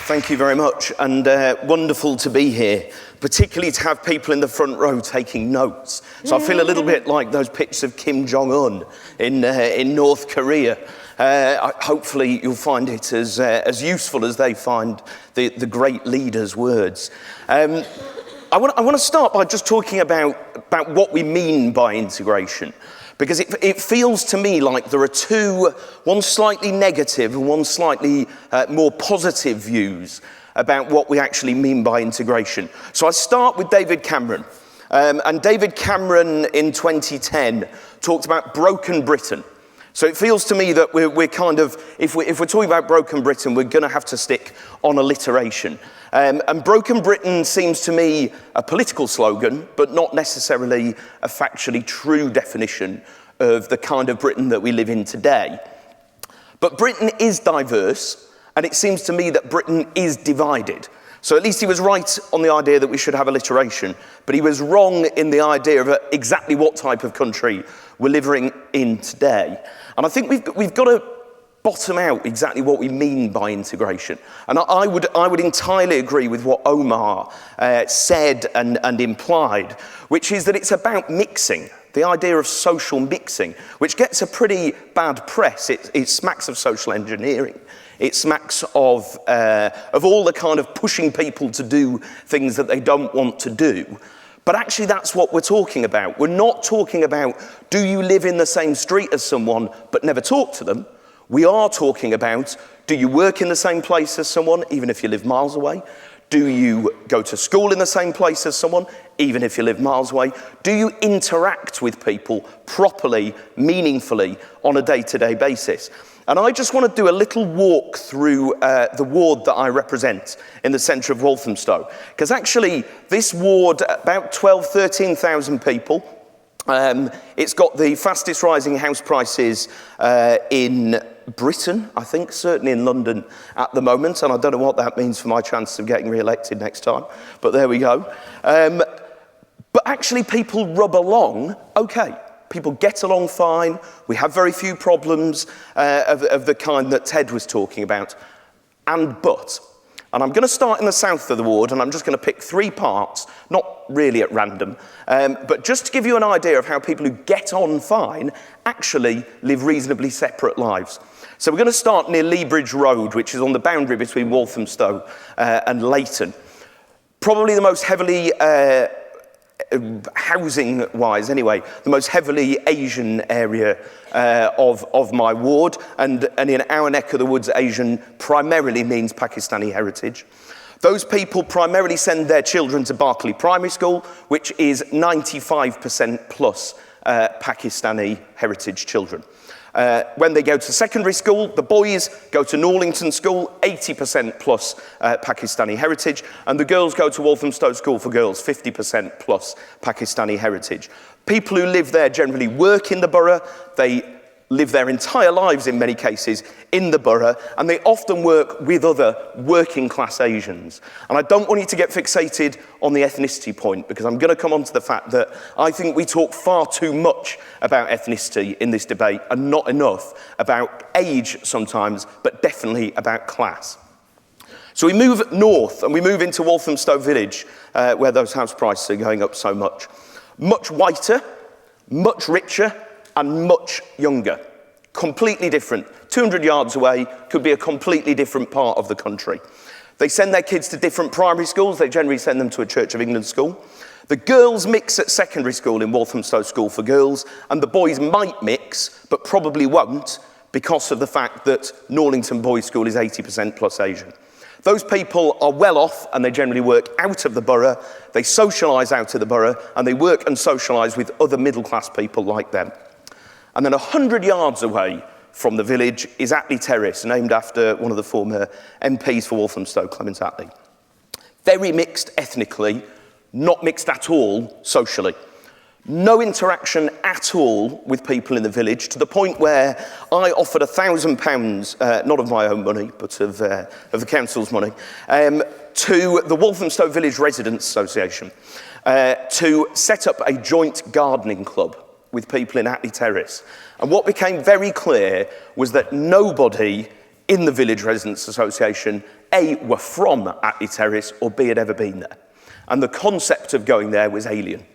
Thank you very much, and wonderful to be here, particularly to have people in the front row taking notes. So I feel a little bit like those pictures of Kim Jong-un in North Korea. Hopefully you'll find it as useful as they find the great leader's words. I want to start by just talking about what we mean by integration. Because it feels to me like there are two, one slightly negative and one slightly more positive views about what we actually mean by integration. So I start with David Cameron. And David Cameron in 2010 talked about broken Britain. So it feels to me that we're kind of, if we're talking about broken Britain, we're going to have to stick on alliteration. And broken Britain seems to me a political slogan, but not necessarily a factually true definition of the kind of Britain that we live in today. But Britain is diverse, and it seems to me that Britain is divided. So at least he was right on the idea that we should have alliteration, but he was wrong in the idea of exactly what type of country we're living in today. And I think we've got to bottom out exactly what we mean by integration. And I would entirely agree with what Omar said and implied, which is that it's about mixing, the idea of social mixing, which gets a pretty bad press. It smacks of social engineering. It smacks of all the kind of pushing people to do things that they don't want to do. But actually that's what we're talking about. We're not talking about, do you live in the same street as someone but never talk to them? We are talking about, do you work in the same place as someone, even if you live miles away? Do you go to school in the same place as someone, even if you live miles away? Do you interact with people properly, meaningfully, on a day-to-day basis? And I just want to do a little walk through the ward that I represent in the centre of Walthamstow. Because actually, this ward, about 13,000 people, it's got the fastest rising house prices in Britain, I think, certainly in London at the moment, and I don't know what that means for my chance of getting re-elected next time, but there we go. But actually people rub along okay. People get along fine. We have very few problems of the kind that Ted was talking about. And I'm going to start in the south of the ward, and I'm just going to pick three parts, not really at random, but just to give you an idea of how people who get on fine actually live reasonably separate lives. So we're going to start near Leabridge Road, which is on the boundary between Walthamstow and Leighton. Probably the most heavily, housing-wise anyway, the most heavily Asian area of my ward, and in our neck of the woods, Asian primarily means Pakistani heritage. Those people primarily send their children to Berkeley Primary School, which is 95% plus Pakistani heritage children. When they go to secondary school, the boys go to Norlington School, 80% plus Pakistani heritage, and the girls go to Walthamstow School for Girls, 50% plus Pakistani heritage. People who live there generally work in the borough. They live their entire lives, in many cases, in the borough, and they often work with other working class Asians. And I don't want you to get fixated on the ethnicity point, because I'm going to come on to the fact that I think we talk far too much about ethnicity in this debate and not enough about age sometimes, but definitely about class. So we move north and we move into Walthamstow Village, where those house prices are going up so much. Much whiter, much richer, and much younger. Completely different. 200 yards away could be a completely different part of the country. They send their kids to different primary schools. They generally send them to a Church of England school. The girls mix at secondary school in Walthamstow School for Girls, and the boys might mix, but probably won't, because of the fact that Norlington Boys' School is 80% plus Asian. Those people are well off, and they generally work out of the borough. They socialise out of the borough, and they work and socialise with other middle-class people like them. And then 100 yards away from the village is Atlee Terrace, named after one of the former MPs for Walthamstow, Clement Atlee. Very mixed ethnically, not mixed at all socially. No interaction at all with people in the village, to the point where I offered £1,000, not of my own money, but of the council's money, to the Walthamstow Village Residents Association to set up a joint gardening club with people in Atlee Terrace. And what became very clear was that nobody in the Village Residents Association, A, were from Atlee Terrace, or B, had ever been there. And the concept of going there was alien.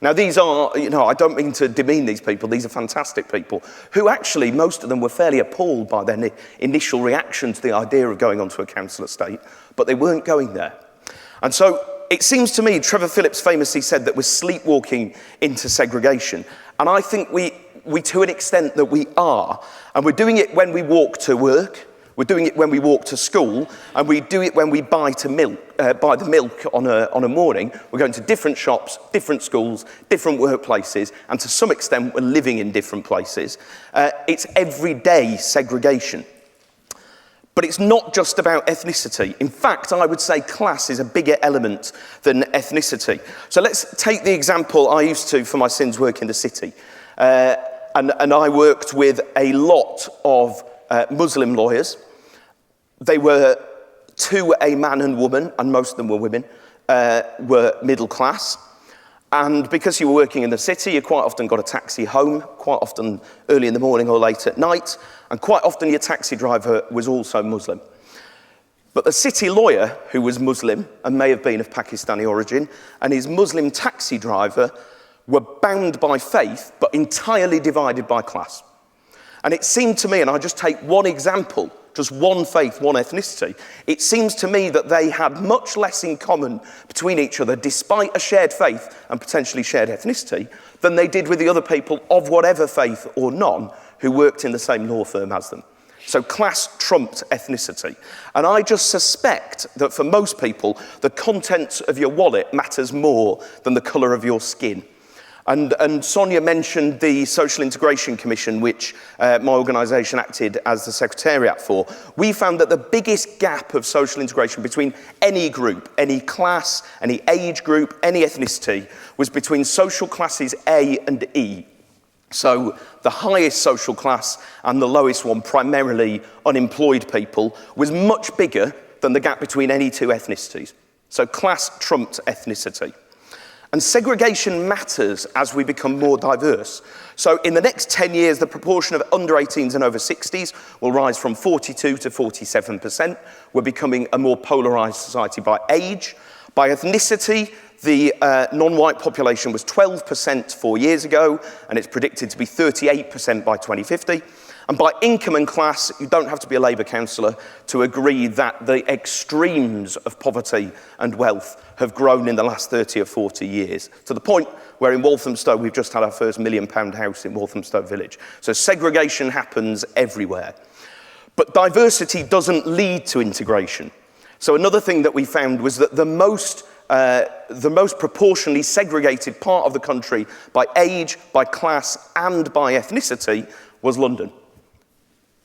Now, these are, I don't mean to demean these people, these are fantastic people, who actually, most of them were fairly appalled by their initial reaction to the idea of going onto a council estate, but they weren't going there. And so, it seems to me, Trevor Phillips famously said that we're sleepwalking into segregation. And I think we to an extent that we are. And we're doing it when we walk to work, we're doing it when we walk to school, and we do it when we buy the milk on a morning. We're going to different shops, different schools, different workplaces, and to some extent we're living in different places. It's everyday segregation. But it's not just about ethnicity. In fact, I would say class is a bigger element than ethnicity. So let's take the example I used to, for my sins, work in the city. And I worked with a lot of Muslim lawyers. They were a man and woman, and most of them were women, were middle class. And because you were working in the city, you quite often got a taxi home, quite often early in the morning or late at night, and quite often your taxi driver was also Muslim. But the city lawyer, who was Muslim and may have been of Pakistani origin, and his Muslim taxi driver were bound by faith, but entirely divided by class. And it seemed to me, and I just take one example, just one faith, one ethnicity, it seems to me that they had much less in common between each other, despite a shared faith and potentially shared ethnicity, than they did with the other people of whatever faith or none who worked in the same law firm as them. So class trumped ethnicity. And I just suspect that for most people, the contents of your wallet matters more than the colour of your skin. And Sonia mentioned the Social Integration Commission, which my organisation acted as the secretariat for. We found that the biggest gap of social integration between any group, any class, any age group, any ethnicity, was between social classes A and E. So the highest social class and the lowest one, primarily unemployed people, was much bigger than the gap between any two ethnicities. So class trumped ethnicity. And segregation matters as we become more diverse. So in the next 10 years, the proportion of under 18s and over 60s will rise from 42 to 47%. We're becoming a more polarised society by age. By ethnicity, the non-white population was 12% 4 years ago, and it's predicted to be 38% by 2050. And by income and class, you don't have to be a Labour councillor to agree that the extremes of poverty and wealth have grown in the last 30 or 40 years, to the point where in Walthamstow, we've just had our first £1 million house in Walthamstow village. So segregation happens everywhere. But diversity doesn't lead to integration. So another thing that we found was that the most proportionally segregated part of the country by age, by class, and by ethnicity was London.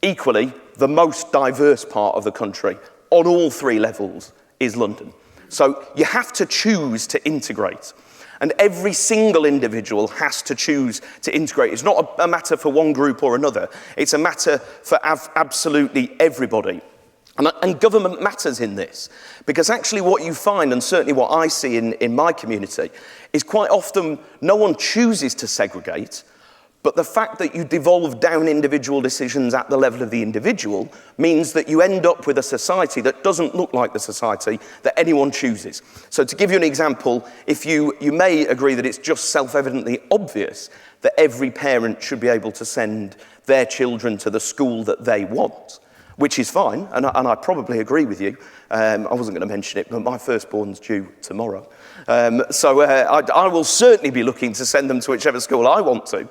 Equally, the most diverse part of the country, on all three levels, is London. So you have to choose to integrate. And every single individual has to choose to integrate. It's not a matter for one group or another. It's a matter for absolutely everybody. And government matters in this, because actually what you find, and certainly what I see in my community, is quite often no one chooses to segregate, but the fact that you devolve down individual decisions at the level of the individual means that you end up with a society that doesn't look like the society that anyone chooses. So to give you an example, if you may agree that it's just self-evidently obvious that every parent should be able to send their children to the school that they want, which is fine, and I probably agree with you. I wasn't going to mention it, but my firstborn's due tomorrow. So I will certainly be looking to send them to whichever school I want to.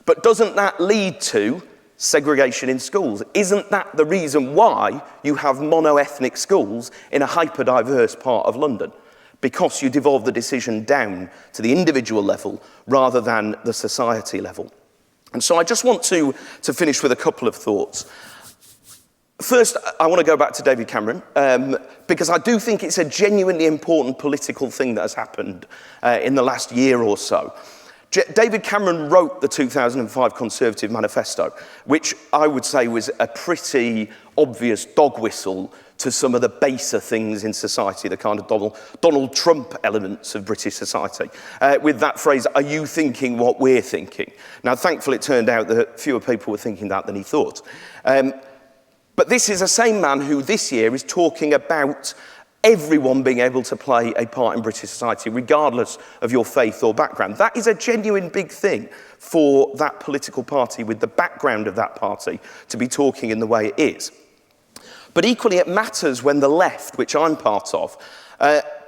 But doesn't that lead to segregation in schools? Isn't that the reason why you have mono-ethnic schools in a hyper-diverse part of London? Because you devolve the decision down to the individual level rather than the society level. And so I just want to finish with a couple of thoughts. First, I want to go back to David Cameron, because I do think it's a genuinely important political thing that has happened in the last year or so. David Cameron wrote the 2005 Conservative Manifesto, which I would say was a pretty obvious dog whistle to some of the baser things in society, the kind of Donald Trump elements of British society, with that phrase, "Are you thinking what we're thinking?" Now, thankfully, it turned out that fewer people were thinking that than he thought. But But this is the same man who this year is talking about everyone being able to play a part in British society, regardless of your faith or background. That is a genuine big thing for that political party, with the background of that party, to be talking in the way it is. But equally, it matters when the left, which I'm part of,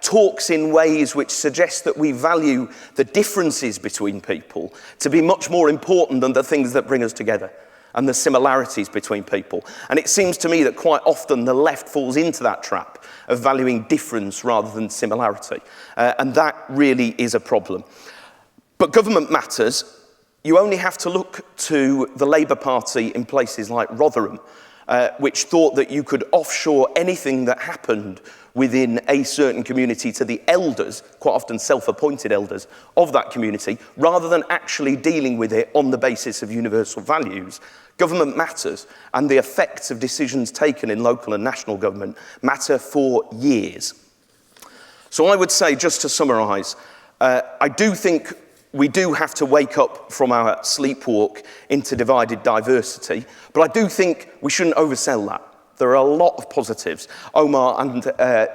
talks in ways which suggest that we value the differences between people to be much more important than the things that bring us together and the similarities between people. And it seems to me that quite often the left falls into that trap of valuing difference rather than similarity. And that really is a problem. But government matters. You only have to look to the Labour Party in places like Rotherham, which thought that you could offshore anything that happened within a certain community to the elders, quite often self-appointed elders, of that community, rather than actually dealing with it on the basis of universal values. Government matters, and the effects of decisions taken in local and national government matter for years. So I would say, just to summarise, I do think we do have to wake up from our sleepwalk into divided diversity, but I do think we shouldn't oversell that. There are a lot of positives. Omar and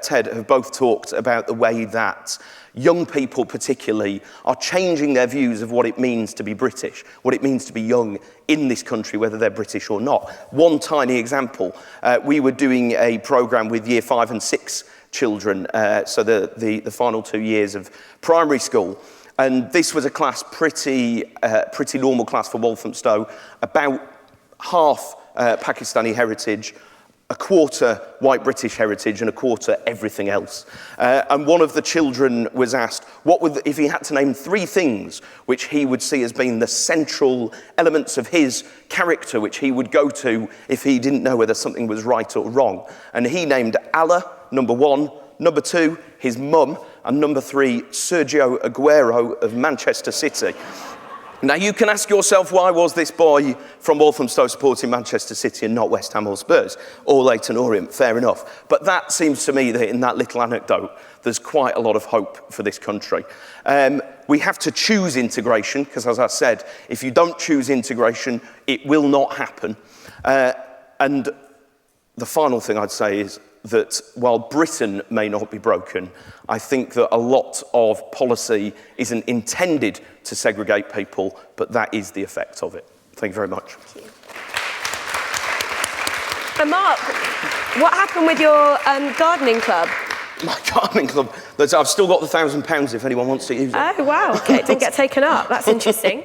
Ted have both talked about the way that young people particularly are changing their views of what it means to be British, what it means to be young in this country, whether they're British or not. One tiny example, we were doing a programme with Year 5 and 6 children, so the final 2 years of primary school. And this was a class, pretty normal class for Walthamstow, about half Pakistani heritage, a quarter white British heritage, and a quarter everything else. And one of the children was asked, if he had to name 3 things which he would see as being the central elements of his character, which he would go to if he didn't know whether something was right or wrong. And he named Allah, number 1, number 2, his mum, and number 3, Sergio Aguero of Manchester City. Now, you can ask yourself, why was this boy from Walthamstow supporting Manchester City and not West Ham or Spurs or Leyton Orient? Fair enough. But that seems to me that in that little anecdote, there's quite a lot of hope for this country. We have to choose integration, because as I said, if you don't choose integration, it will not happen. And the final thing I'd say is that while Britain may not be broken, I think that a lot of policy isn't intended to segregate people, but that is the effect of it. Thank you very much. Thank you. And Mark, what happened with your gardening club? My gardening club? I've still got the £1,000 if anyone wants to use it. Oh, wow. Okay, it didn't get taken up. That's interesting.